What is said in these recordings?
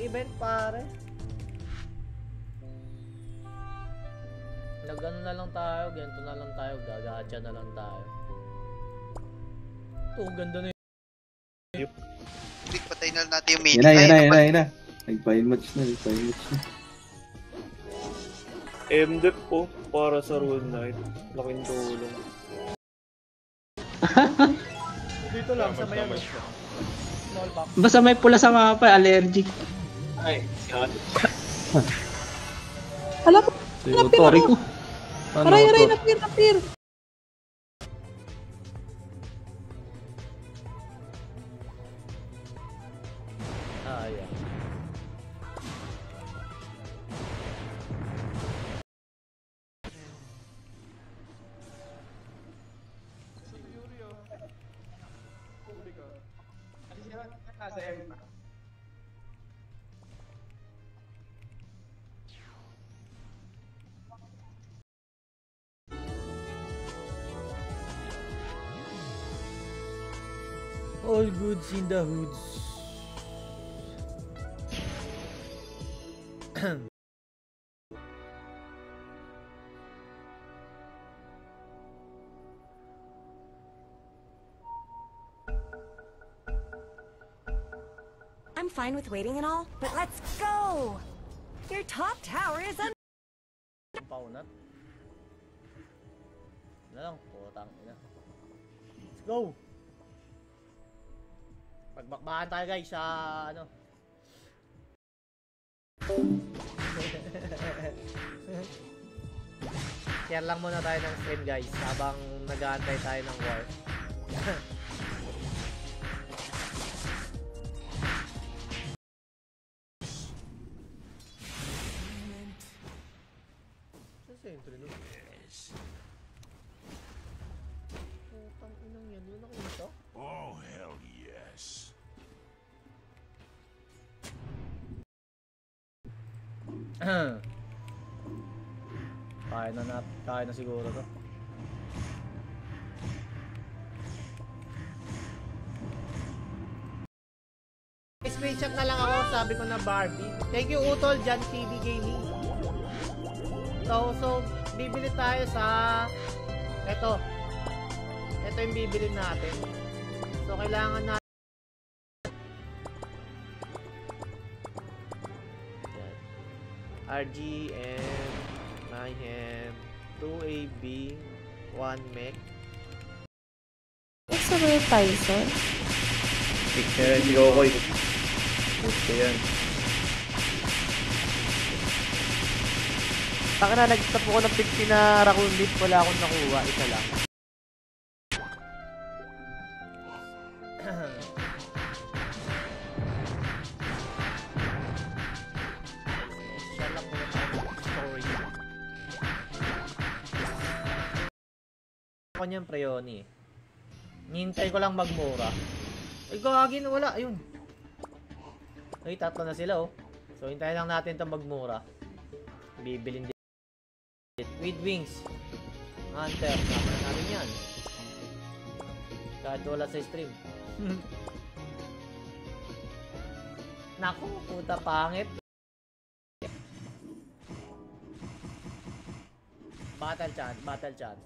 event pare. Nag-ano na lang tayo, ganito na lang tayo, gagacha na lang tayo. Ito, ganda na yun. Big, patay na natin yung main. Yan na. Nag-file match na. MDEP po, para sa Rune Knight. Laking tulong. Dito lang, sa may small box. Basta may pula sa mapa, allergic. Ay, God. Alam mo, Sorry ko. aray, napir. Yeah. All goods in the hoods. I'm fine with waiting and all, but let's go! Your top tower is under... Paunat. Na lang, putang ina. Let's go! Pagbakbakan tayo guys sa ano. Share lang muna tayo ng stream guys habang nag-aantay tayo ng war. Putang inang yan, yun ako ito? Oh, hell yes. Kaya na siguro to. Screenshot na lang ako, sabi ko na Barbie. Thank you Utol, Jan TV Gaming. So bibili tayo sa ito yung bibili natin. So kailangan natin RGM, Mayhem, 2AB, 1 mech. Gusto mo yung Tyson? Si Kokoy. Gusto yan. Baka na nagtap ko ng 50 na raccoon leaf, wala akong nakuha, isa lang. Ako niyan Preyoni. Nihintay ko lang magmura. Ay gagawin, wala, ayun. Ay, tatlo na sila oh. So hintayin lang natin 'tong magmura. Bibilin din. With wings. Hunter, sama na natin yan. Kahit wala sa stream. Naku, puta pangit. Battle chat.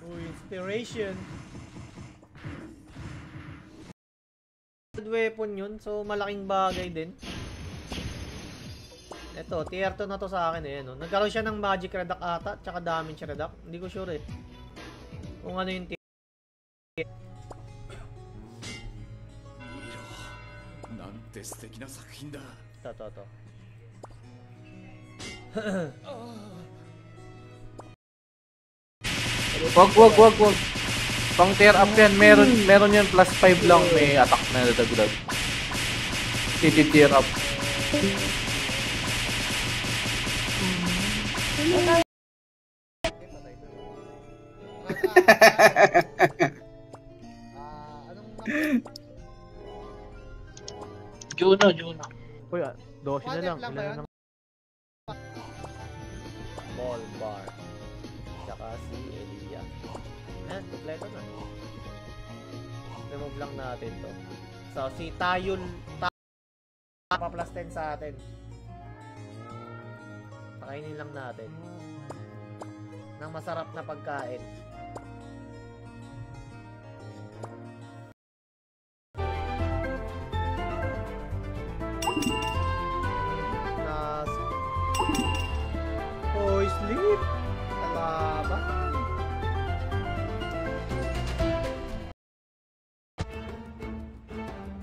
Uy, inspiration. Good weapon yun, so malaking bagay din. Ito, tier 2 na to sa akin eh. No? Nagkaroon siya ng magic reduct ata, tsaka damage reduct. Hindi ko sure eh. Kung ano yung tier. Ito. Wag. Pang tear up yan, meron yan plus 5 lang, may attack na nadagdag. Tear up. Juno. Uy, 12 na lang. Ball bar. Tsaka si Elia. Ayan, kompleto na. Remove lang natin to. So, si Tayul Pa-plus 10 sa atin. Pakainin lang natin ng masarap na pagkain. Nas sleep. Talaga.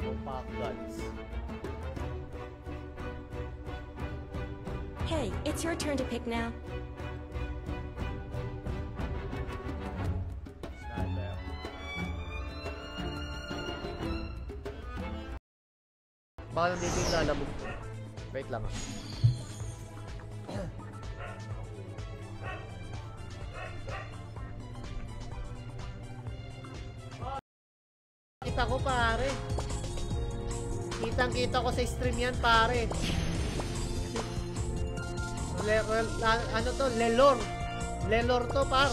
Opak guns. Hey, it's your turn to pick now. Sniper. Baka nandito yung lalabog. Wait lang ah. Kita ko pare. Kitang-kita ko sa stream yan pare. Ano to? Lelor. Lelor to par.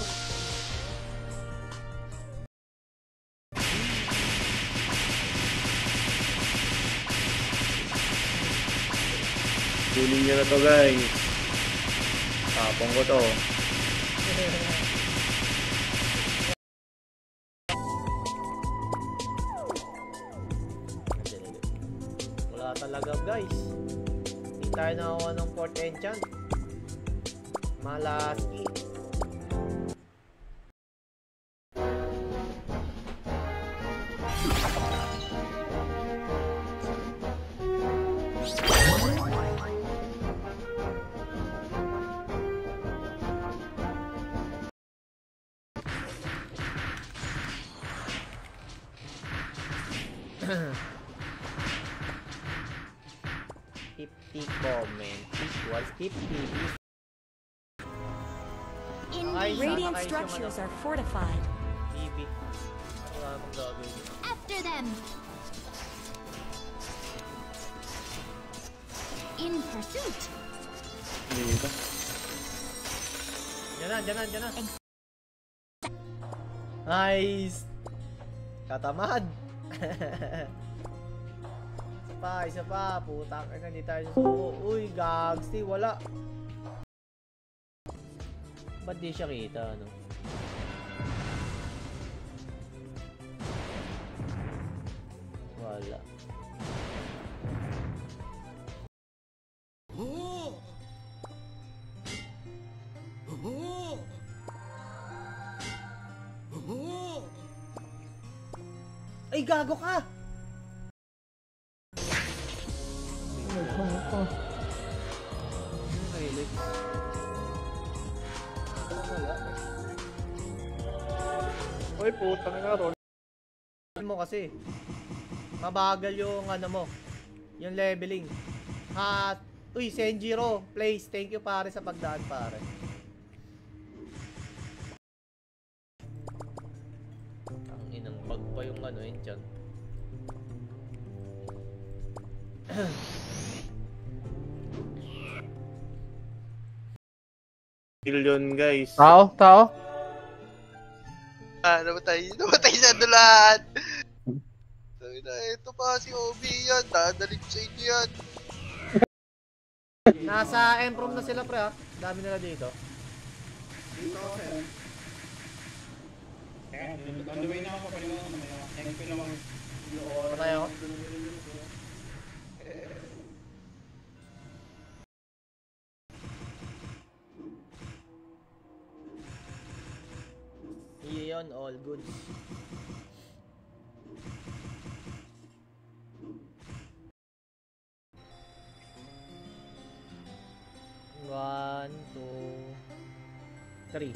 Kunin nyo na to guys. Tapong ko to. Wala talaga guys. Hindi tayo nakakuha ng 4th enchant. Malaski. Comment equals 50. Radiant structures are fortified. EB. Wala namang gagawin. After them. In pursuit. Dito. Diyan na. Nice. Katamad. Isa pa. Putang ina, hindi tayo susuko. Uy, gagsti, wala. Ba't di siya kita, ano? Wala. Ay, gago ka! Uy, putang na ron. Mo kasi mabagal yung ano mo, yung leveling. At uy, Senjiro, please, thank you pare sa pagdaan pare. Ang inang bag pa yung ano yun dyan. Kill yun guys. Tao? Namatay sa dulan. Ito pa si Obi yan, dadalik sa inyo yan. Nasa M-Prom na sila pre ha. Dami nila dito. Patay ako. Iyon, all good. One, two, three.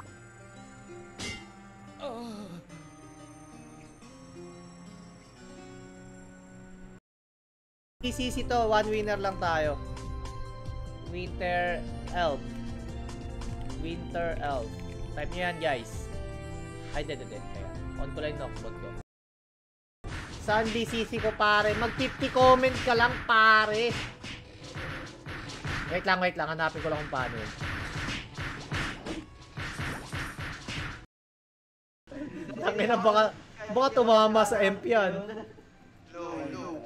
PCC to, one winner lang tayo. Winter Elf. Type nyo yan guys. Ay, hindi. Kaya, on ko lang yung knockbot ko. Saan DCC ko pare? Mag-50 comment ka lang pare. Wait lang. Hanapin ko lang kung paano yun. Tangin na baka tumama sa MP yan. Low.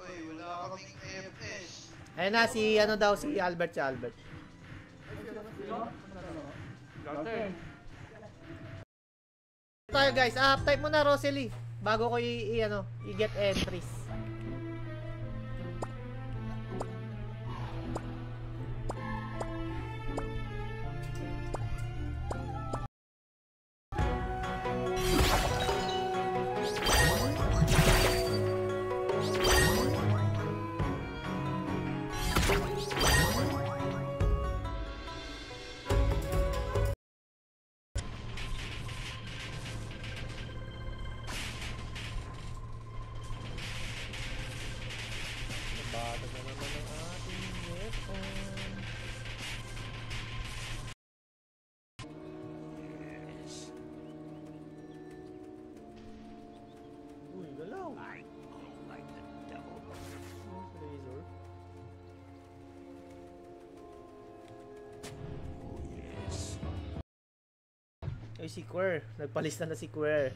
Uy, wala kaming MS. Ayun na, si ano daw, si Albert, Tayo guys, type mo na Rosalie bago ko i-get entries. Batag na naman ang ating weapon. Uy, galaw. I glow like the devil. Laser. Oh, yes. Ay, si Quer. Nagpalista na si Quer.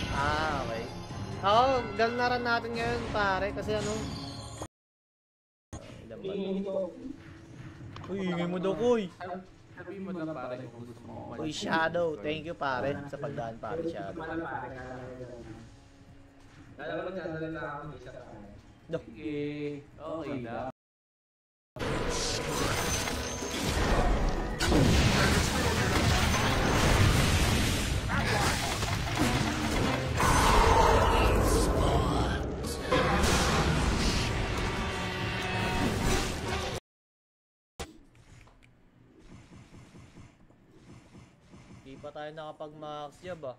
Okay. Oo, galnaran natin ngayon pare kasi ano. Ilan ba? Uy, ingay mo daw Koy. Sabihin mo lang pare kung gusto mo. Uy, Shadow. Thank you pare sa pagdaan pare, Shadow. Okay. Okay na. Di pa tayo nakapag-max job ah.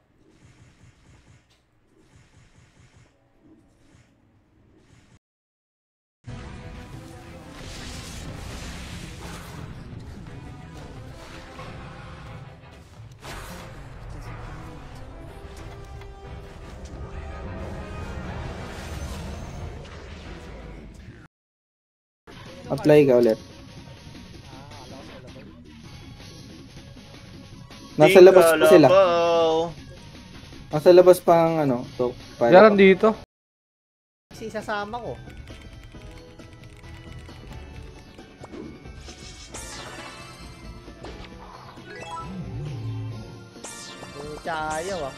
Apply ka ulit. Nasa labas pa sila. Nasa labas pa ang ano, to. Yaran dito. Kasi isasama ko. Pucha ayaw ah.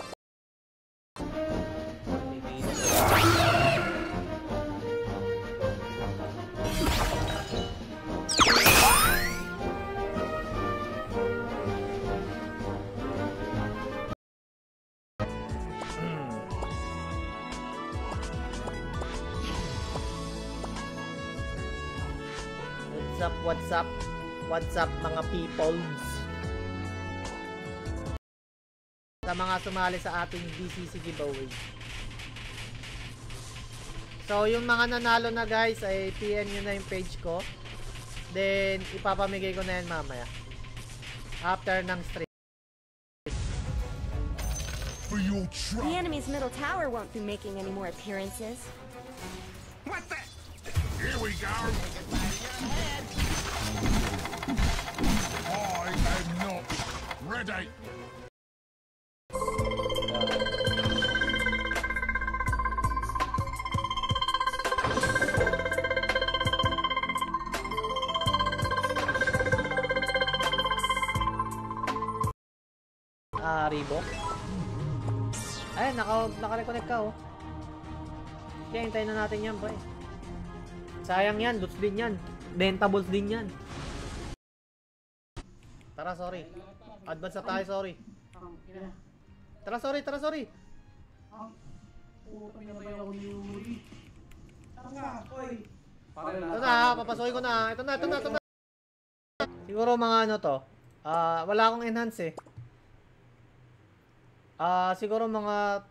What's up mga peoples? Sa mga sumali sa ating BCC giveaway. So yung mga nanalo na guys ay PM nyo na yung page ko. Then ipapamigay ko na yan mamaya. After ng stream. The enemy's middle tower won't be making any more appearances. What the? Here we go. I am not ready. Reebok. Ayun, naka-reconnect ka oh. Kaya hintayin na natin yan pre. Sayang yan, loots din yan. Dentables din yan. Tara, sorry. Advance na tayo, sorry. Tara, sorry. Ito na, papasukin ko na. Ito na. Siguro mga ano to. Wala akong enhance eh. Siguro mga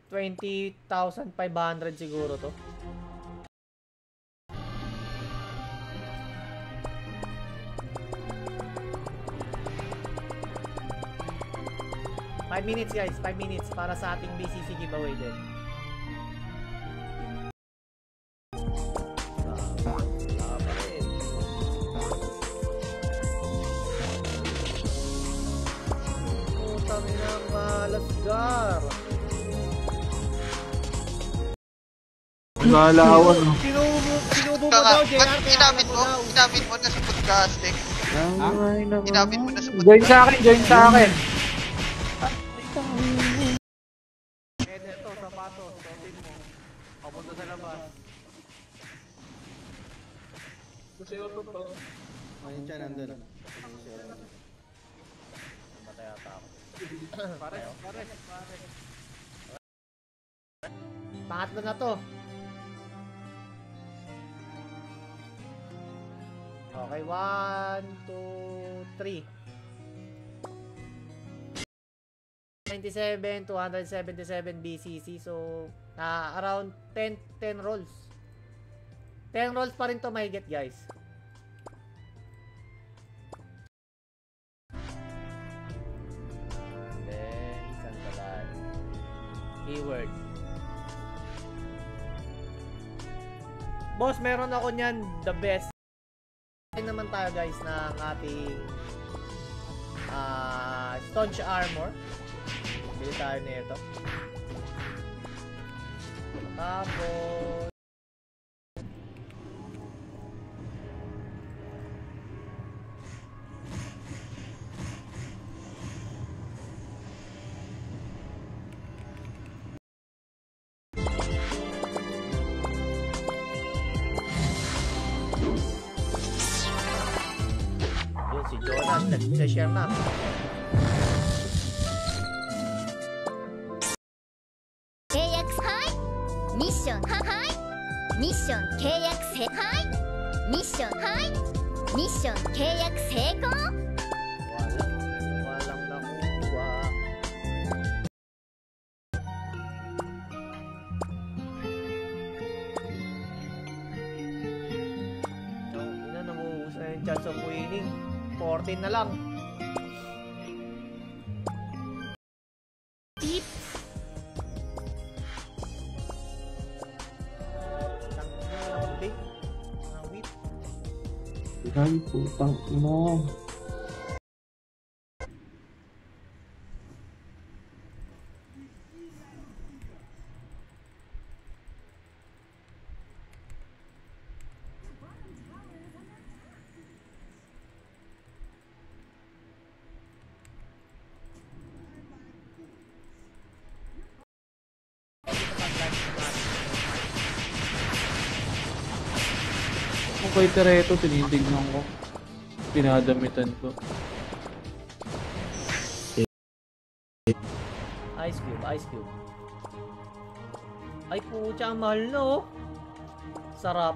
20,500 siguro to. Five minutes guys, 5 minutes para sa ating BCC giveaway din. Putang ina, malasgar. Galawan. Sinubo mo daw, JR. Ba't inamin mo? Inamin mo na sa podcasting. Inamin mo na sa Join sa akin, join sa akin. Ito, sapatos. Suotin mo. Papunta sa labas. Ayun siya, nandun. Matay ata ako. Pares. Pangatlo na to. Okay, 1, 2, 3. 97, 277 BCC. So, around 10 rolls. 10 rolls pa rin to mahigit, guys. Then, sandalan. Keyword. Boss, meron ako niyan, the best. Naman tayo guys ng ating staunch armor. Bili tayo nito. Tapos si Jonas, nag-share na. Mission, hi. Mission, keyak se, hi. Mission, hi. Mission, keyak seiko. Walang nakuha. Namuhus na yung chance of winning. 14 na lang. Beep. Ay, putang ina. Kung kay Tereto, tinitignan ko. Pinadamitan ko. Ice cube, ice cube. Ay pucha, ang mahal na oh. Sarap.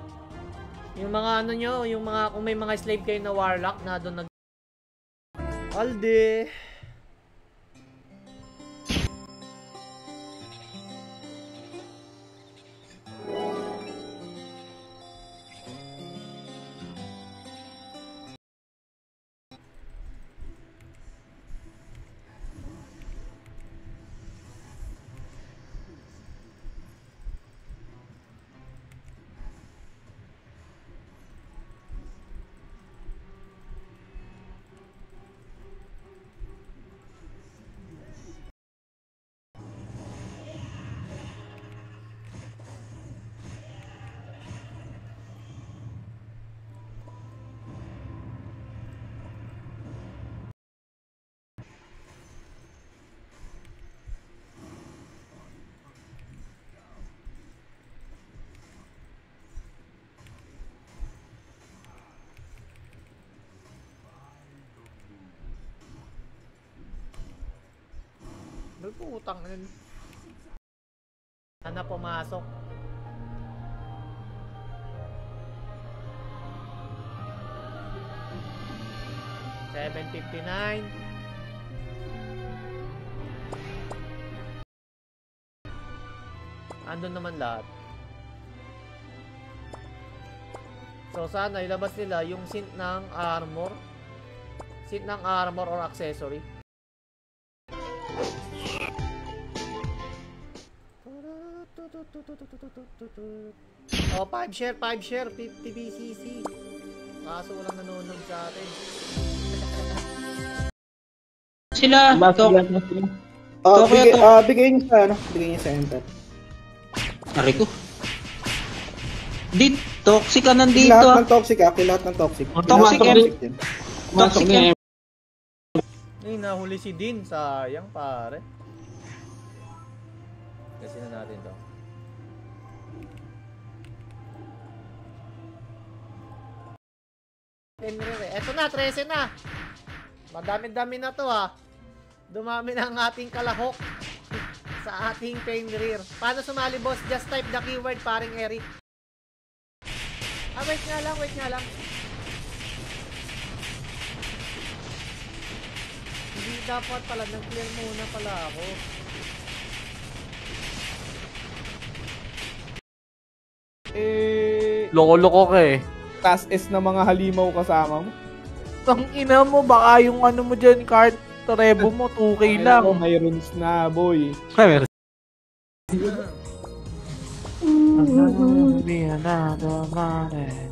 Yung mga ano nyo, yung mga, kung may mga slave kayo na warlock na doon nag... Alde! Utang na yun. Sana pumasok. $7.59. Andun naman lahat. So sana ilabas nila yung synth ng armor. Synth ng armor or accessory. Oh, 5 share, 50 BCC. Kaso walang nanonood sa atin. Sila, bigay niyo sa enter. Ari ko. Di, toxic ka nandito. Lahat ng toxic, lahat ng toxic. Toxic, din. Toxic yan. Ay, nahuli si Din. Sayang, pare. Kasi na natin to. Eto na, 13 na. Madami-dami na to ha. Dumami na ang ating kalahok sa ating Fenrir. Paano sumali, boss? Just type the keyword, paring Eric. Wait nga lang. Hindi dapat pala, nag-clear muna pala ako. Loko-loko ka eh. Taas S na mga halimaw kasama mo. Ang ina mo, baka yung ano mo dyan, card, rebo mo, 2K lang. Ako, may runes na, boy. Ay, meron. Be another morning.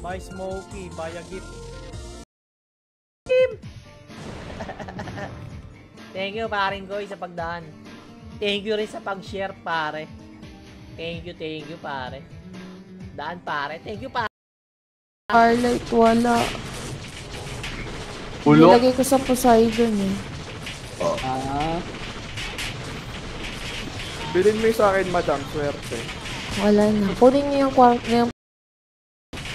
Buy Smokey, buy a gift. Thank you, paring Goy, sa pagdaan. Thank you rin sa pag-share, pare. Thank you, pare. Daan, pare. Thank you, pare. Starlight, wala. Ulo? Nilagay ko sa Poseidon eh. Bilhin mo yung sa akin, madam. Swerte. Wala na. Kunin niyo yung kwarto niya.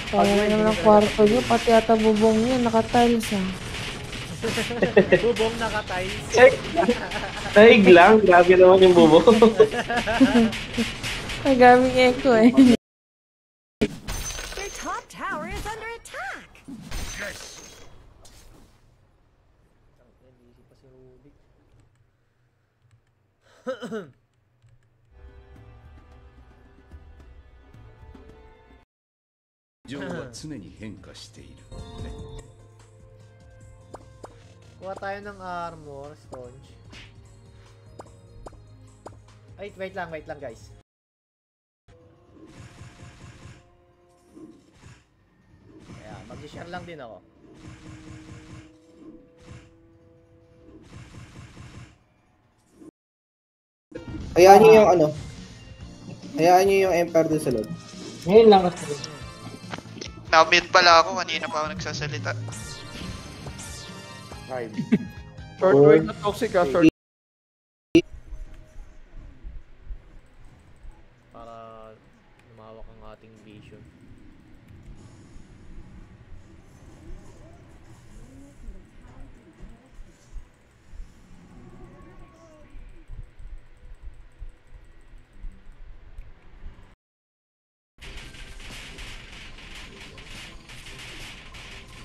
Kaya naman ang kwarto niyo. Pati ata bubong niya. Naka-tiles ah. Bubong naka-tiles. Daig lang. Grabe naman yung bubong. Nagaming echo eh. Your top tower is under attack. Kuha tayo ng armor, sponge. Wait lang guys. Kaya, mag-share lang din ako. Hayaan nyo yung ano. Hayaan nyo yung Empire doon sa loob. Ngayon lang kasi. Na-mute pala ako, kanina pa ako nagsasalita. Short wave na toxic short. Para lumawak ang ating vision.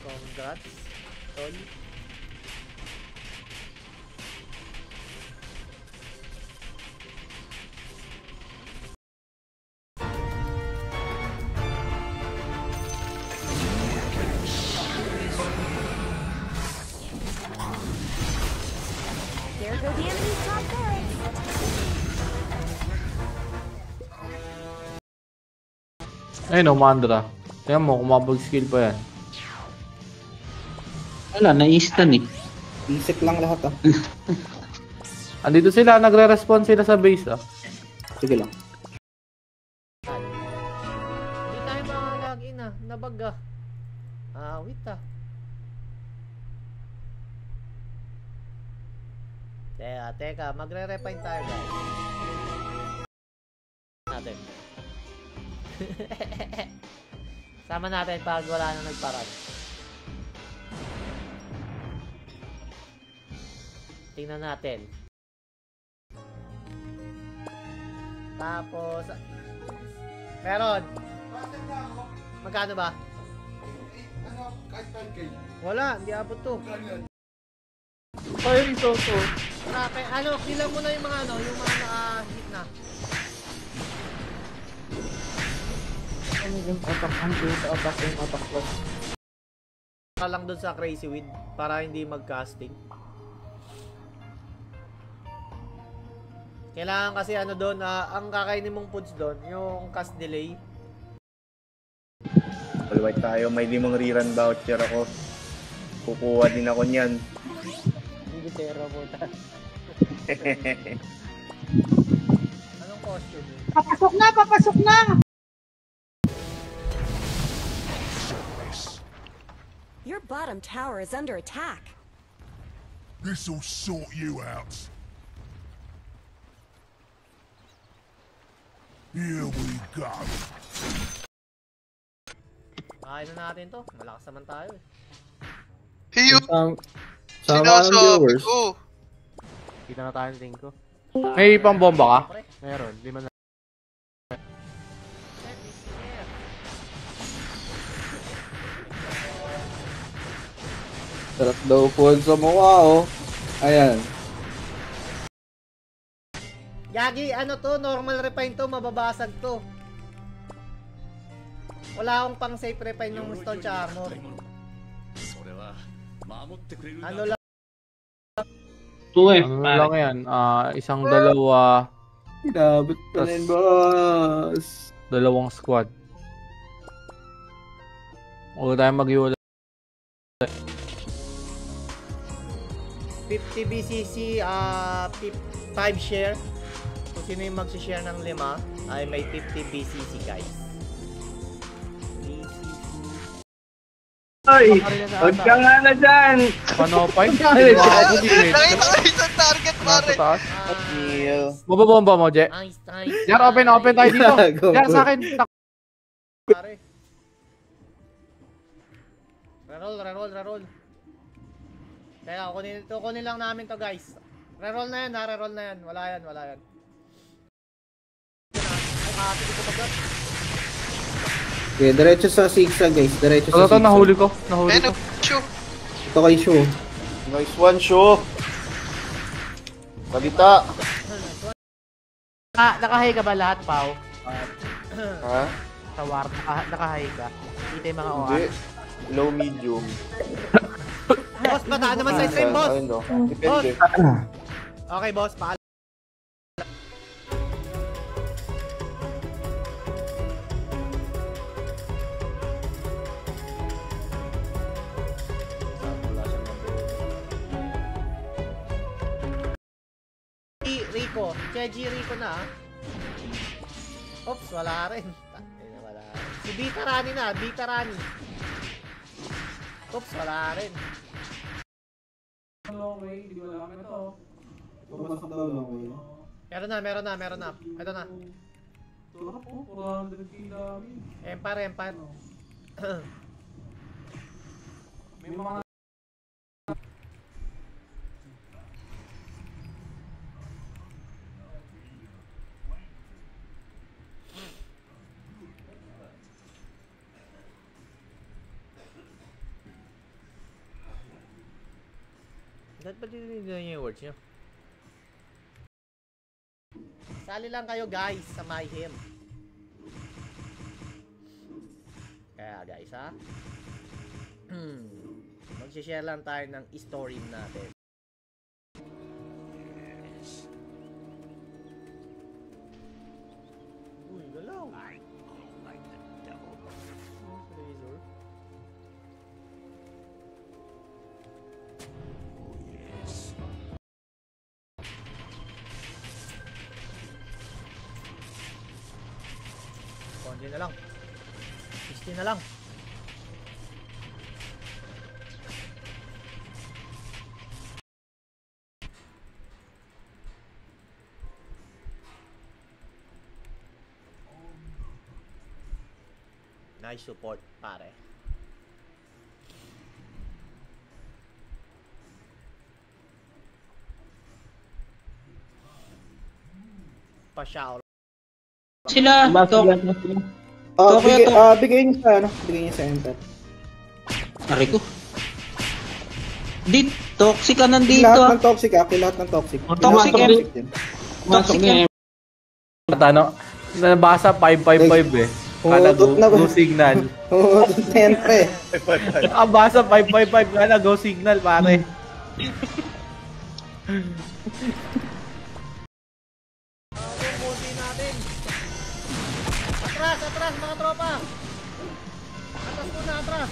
Congrats, Tol. There go the enemy's top barracks. Ayun o, Mandra. Tingnan mo, kumabag skill pa yan. Wala, na-instant eh. Basic lang lahat Andito sila, nagre-respond sila sa base ah. Sige lang. Hindi tayo makalagin ah. Nabag ah. Wait ah. Teka. Magre-refine tayo guys. Natin. Sama natin pag wala na nagparad. Tingnan natin. Tapos meron. Magkano ba? Wala, hindi abot to. Ay, Soto. Kilang mo na yung mga yung mga naka-hit na. Yung attack plus. Para lang dun sa Crazy Wind para hindi mag-casting. Kailangan kasi doon, ang kakainin mong foods doon, yung cast delay. Alright tayo, may 5 rerun voucher ako. Kukuha din ako niyan. Hindi tera mo ta. Anong costume. Papasok na! Papasok na! Your bottom tower is under attack. This'll sort you out. Here we go. Kakain na natin to. Malakas naman tayo eh. Hiyo! Sinasabi ko! Kita na tayo ng tingko. May pang bomba ka? Meron, 5 na. Sarap daw po sa mukha, oh. Ayan. Yagi, ano to? Normal refine to. Mababasag to. Wala akong pang safe refine ng stone tsaka armor. Ano lang? 2F, Ano lang yan? Isang dalawa. Inabot pa rin, boss. Dalawang squad. Huwag tayo mag-iwala. 50 BCC, 5 share. Kung sino yung mag-share ng 5, ay may 50 BCC, guys. Oy! Huwag ka nga na dyan! Panopay? Nakita ko isang target, pare! Mababomba mo, Je. Nice. Jar, open tayo dito. Jar, sa akin. Pare. Reroll. Kaya kunin lang namin to, guys. Reroll na yan. Wala yan. Okay, diretso sa zigzag, guys. Diretso sa zigzag. Nahuli ko. Ito kay Shu. Nice one, Shu. Salita. Nakahay ka ba lahat, Pao? Ha? Sa war, nakahay ka. Kita yung mga OR. Hindi. Low, medium. Boss, bataan naman sa stream, boss. Ayun, no. Depende. Okay, boss. Paalam. Rico. Cheji Rico na. Oops, wala rin. Wala. Si Bita Rani na. Oops, wala rin. Meron na. Ito na. Empire. May mga... Ba't ba dinignan niyo yung words niyo? Sali lang kayo, guys, sa My Him. Kaya, guys, ha? Mag-share lang tayo ng story natin. Uy, galaw. Like the devil. Razor. Konti na lang. 60 na lang. Nice support, pare. Pa-shout. Sila! Bigay niyo sa enter. Aray ko. Toxic ka nandito. Lahat ng toxic, lahat ng toxic. Toxic yan. Ano? Nabasa 555 eh. Kala go signal. Siyempre. Nakabasa 555 kala go signal, pare. Atras, mga tropa! Atras!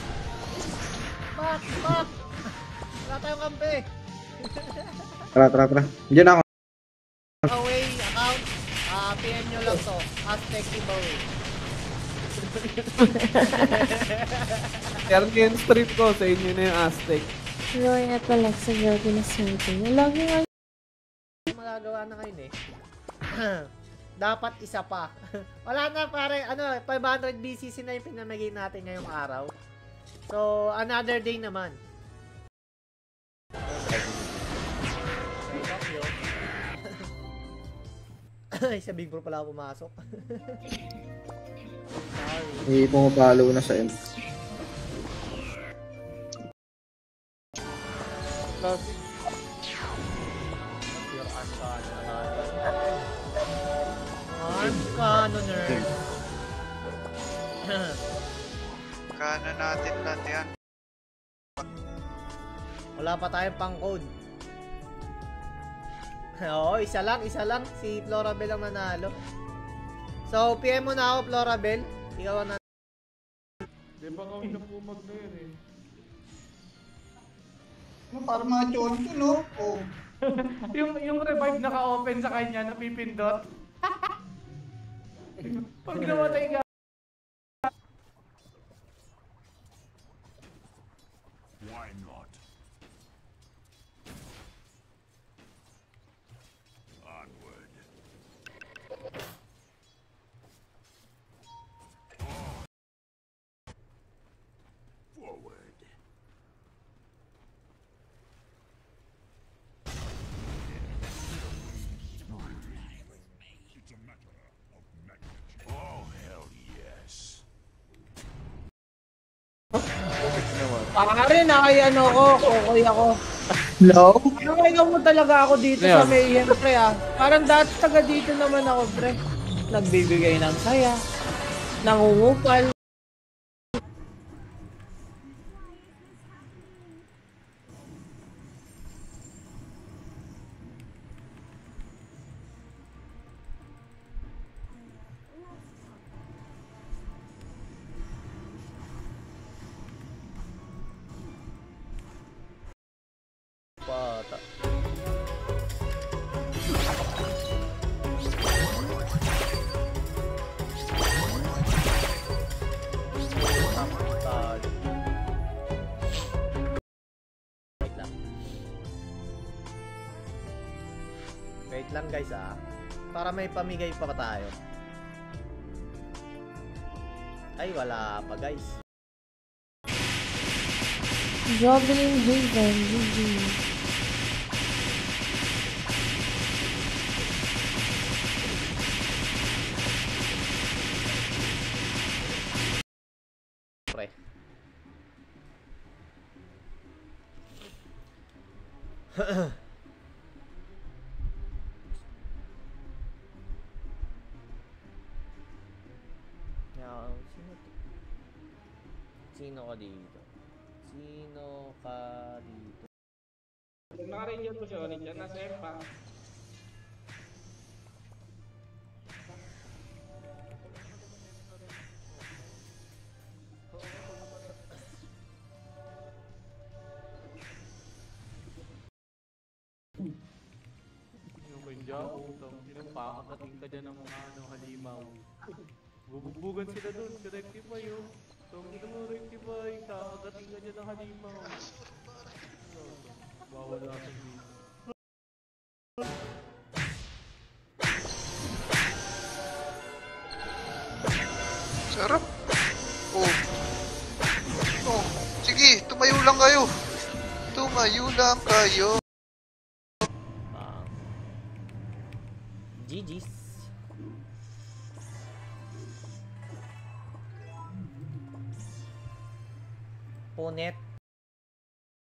Back! Wala tayong kampi! Tara. Diyan ako. Away account, PM nyo lang to. Aztec giveaway. Pero yung stream ko, sa inyo na yung Aztec. Roy at Alexa grabe na swerte. Yung lagi nga Magagawa na ngayon eh. Dapat isa pa. Wala na pare, 500 BCC na yung pinamigay natin ngayong araw. So, another day naman. Ay, sa Big Bro pala ako pumasok. Hindi pumapalo na sa end. Cannoner. Kanan natin lahat yan. Wala pa tayong pang code. Oo, isa lang. Si Florabel ang nanalo. So, PM mo na ako, Florabel. Ikaw ang nanalo. Di ba kami na pumag na yun eh? Para mga chonto, no? Oh. yung revive naka-open sa kanya, napipindot. Pag namatay ka. Why not? Onward. Forward. It's a matter of magnitude. Oh, hell yes. Pare, nakayano ko, kokoy ako. No? Nakayaw mo talaga ako dito sa Mayhem, pre ah. Parang dati taga dito naman ako, pre. Nagbibigay ng saya, nangungupal. Bata. Wait lang guys para may pamigay pa tayo. Ay wala pa guys. Jovelin Haven, GG. Pre. Sino ka dito? Sino ka dito? Nakarin yun po siya, dyan nasa Empa. Yung kanya, utang. Pinapakakating ka dyan ng mga halimaw. Bubugbugan sila dun, si Rectify yun. So, kita mo Rectify, kakagating ka dyan ng halimaw. Bawala sa dito. Sarap. Oh. Oh, sige, tumayo lang kayo. Tumayo lang kayo. GG's. Punet.